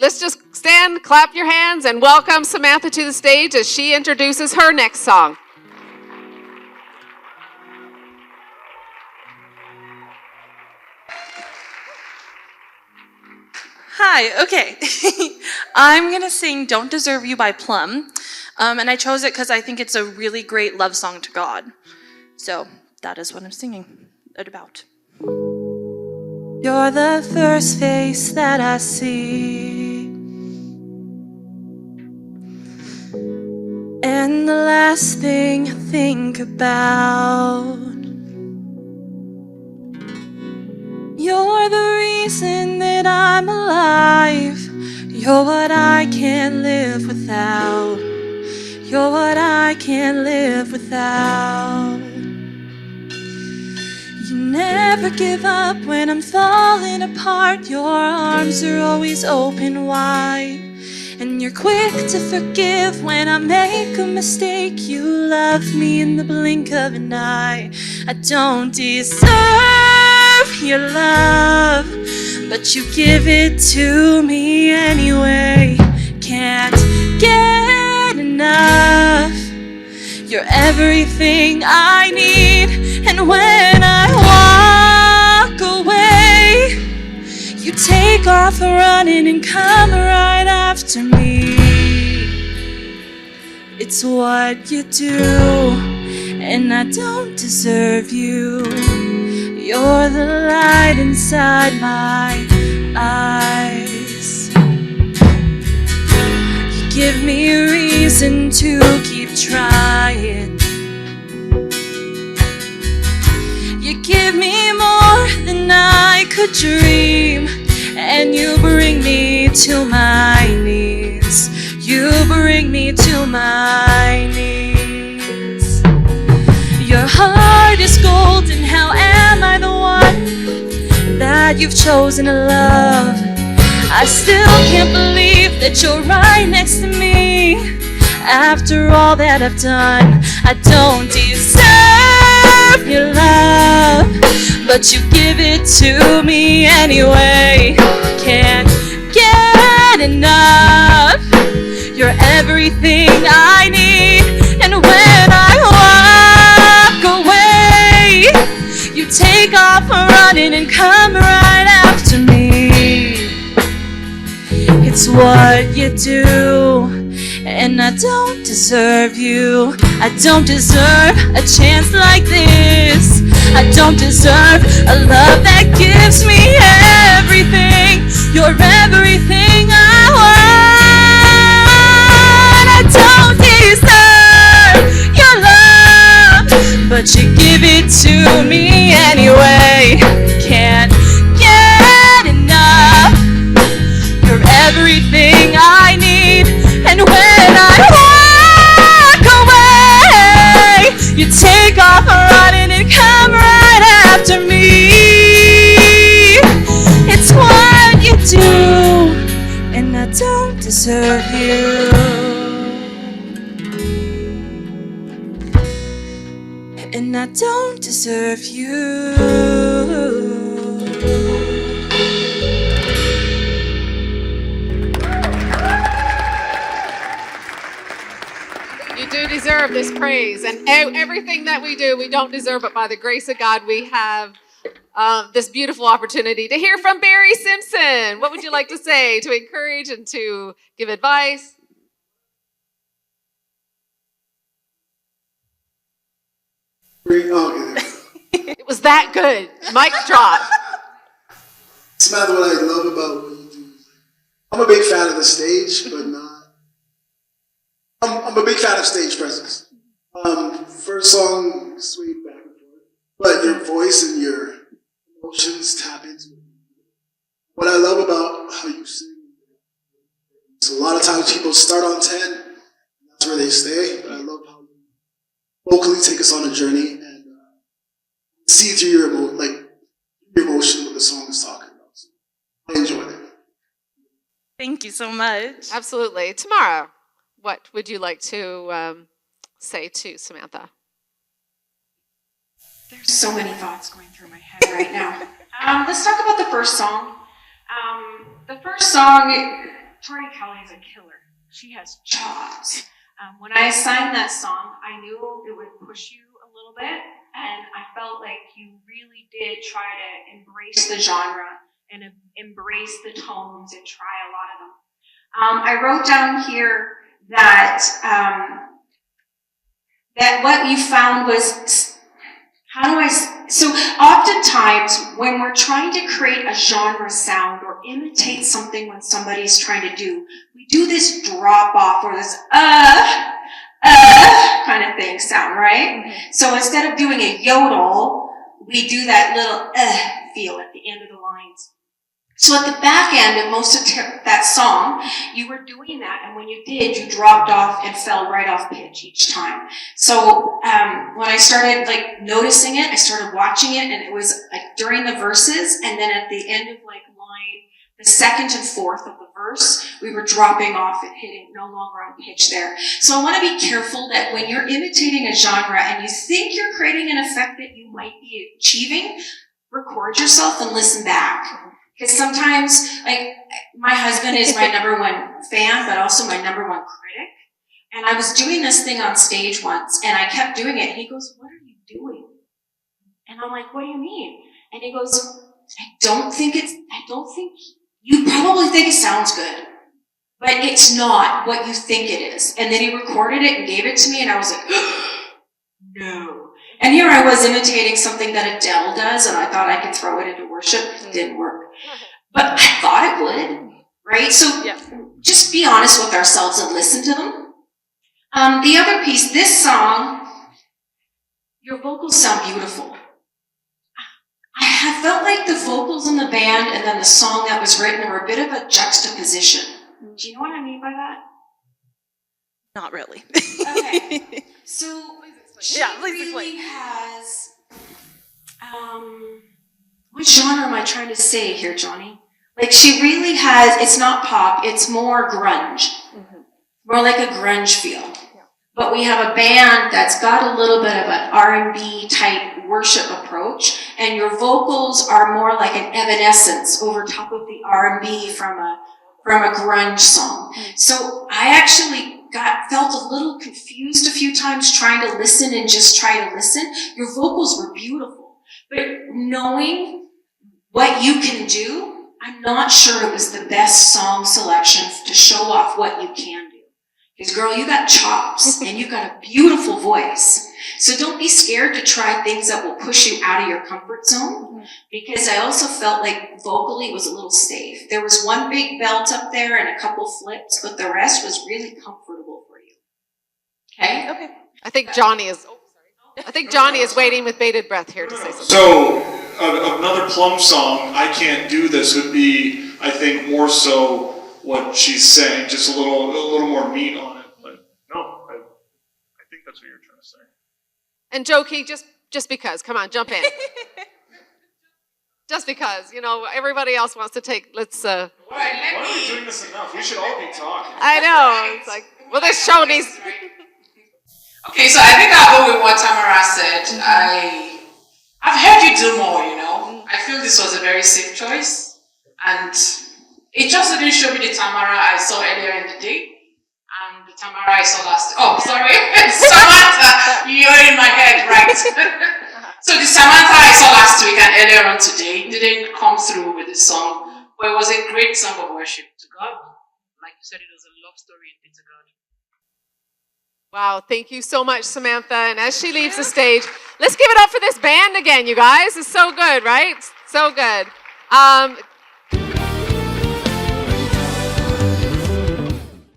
let's just stand, clap your hands, and welcome Samantha to the stage as she introduces her next song. Hi, okay. I'm going to sing Don't Deserve You by Plum. And I chose it because I think it's a really great love song to God. So that is what I'm singing it about. You're the first face that I see, and the last thing I think about. You're the reason that I'm alive. You're what I can't live without. You're what I can't live without. You never give up when I'm falling apart. Your arms are always open wide, and you're quick to forgive when I make a mistake. You love me in the blink of an eye. I don't deserve your love, but you give it to me anyway. Can't get enough. You're everything I need, and when I walk away, you take off running and come right after me. It's what you do, and I don't deserve you. You're the light inside my eyes. You give me a reason to keep trying. You give me more than I could dream, and you bring me to my knees. You bring me to my knees. Your heart is gold, and how am I the one that you've chosen to love? I still can't believe that you're right next to me. After all that I've done, I don't deserve your love, but you give it to me anyway. Can't get enough. You're everything I need, and when I walk away, you take off running and come right after me. It's what you do, and I don't deserve you. I don't deserve a chance like this. I don't deserve a love that gives me everything. You're everything I want. I don't deserve your love, but you give it to me anyway. Can't get enough. You're everything I need, and when I walk away, you take off running and come right after me. It's what you do, and I don't deserve you. And I don't deserve you. You do deserve this praise, and everything that we do, we don't deserve, but by the grace of God, we have this beautiful opportunity to hear from Barry Simpson. What would you like to say to encourage and to give advice? It was that good. Mic drop. Samantha, what I love about what you do is I'm a big fan of the stage, but not. I'm a big fan of stage presence. First song, sweet back and forth, but your voice and your emotions tap into it. What I love about how you sing is a lot of times people start on 10, and that's where they stay. But I love how you vocally take us on a journey and see through your emotion what the song is talking about. So I enjoyed it. Thank you so much. Absolutely. Tamara, what would you like to say to Samantha? There's so many thoughts going through my head right now. Let's talk about the first song. The first song, Tori Kelly's a killer. She has chops. When I assigned that song, I knew it would push you a little bit, and I felt like you really did try to embrace the genre and embrace the tones and try a lot of them. I wrote down here that that what you found was, so oftentimes when we're trying to create a genre sound or imitate something when somebody's trying to do, we do this drop off or this kind of thing sound, right? Mm-hmm. So instead of doing a yodel, we do that little feel at the end of the lines. So at the back end of most of that song, you were doing that, and when you did, you dropped off and fell right off pitch each time. So when I started noticing it, I started watching it, and it was during the verses, and then at the end of the second and fourth of the verse, we were dropping off and hitting no longer on pitch there. So I want to be careful that when you're imitating a genre and you think you're creating an effect that you might be achieving, record yourself and listen back. Because sometimes, my husband is my number one fan, but also my number one critic. And I was doing this thing on stage once, and I kept doing it, and he goes, "What are you doing?" And I'm like, "What do you mean?" And he goes, I don't think you probably think it sounds good, but it's not what you think it is. And then he recorded it and gave it to me, and I was like, no. And here I was imitating something that Adele does, and I thought I could throw it into worship. It didn't work. But I thought it would, right? So just be honest with ourselves and listen to them. The other piece, this song, your vocals sound beautiful. I felt like the vocals in the band and then the song that was written were a bit of a juxtaposition. Do you know what I mean by that? Not really. Okay. So she really explain. has, what genre am I trying to say here, Johnny? She really has, it's not pop, it's more grunge. Mm-hmm. More like a grunge feel. Yeah. But we have a band that's got a little bit of an R&B type worship approach, and your vocals are more like an evanescence over top of the R&B from a grunge song. Mm-hmm. So I actually felt a little confused a few times trying to listen and just try to listen. Your vocals were beautiful, but knowing what you can do, I'm not sure it was the best song selection to show off what you can do. Because girl, you got chops and you got a beautiful voice. So don't be scared to try things that will push you out of your comfort zone, because I also felt like vocally it was a little safe. There was one big belt up there and a couple flips, but the rest was really comfortable for you. Okay? Okay. I think Johnny is waiting with bated breath here to say something. So another Plum song, I Can't Do This, would be, I think, more so what she's saying, just a little more meat on it. But no, I think that's what you're trying to say. And Joe Key, just because, come on, jump in. Just because, everybody else wants to take, Why are we doing this enough? We should all be talking. I know, it's like, well, this show needs... Okay, so I think I'll go with what Tamara said. I've heard you do more, I feel this was a very safe choice, and it just didn't show me the Tamara I saw earlier in the day, and the Tamara I saw last. Oh, sorry, Samantha, you're in my head, right? So the Samantha I saw last week and earlier on today didn't come through with the song, but it was a great song of worship to God. Like you said, it was a love story indeed to God. Wow, thank you so much, Samantha. And as she leaves the stage, let's give it up for this band again, you guys. It's so good, right? So good.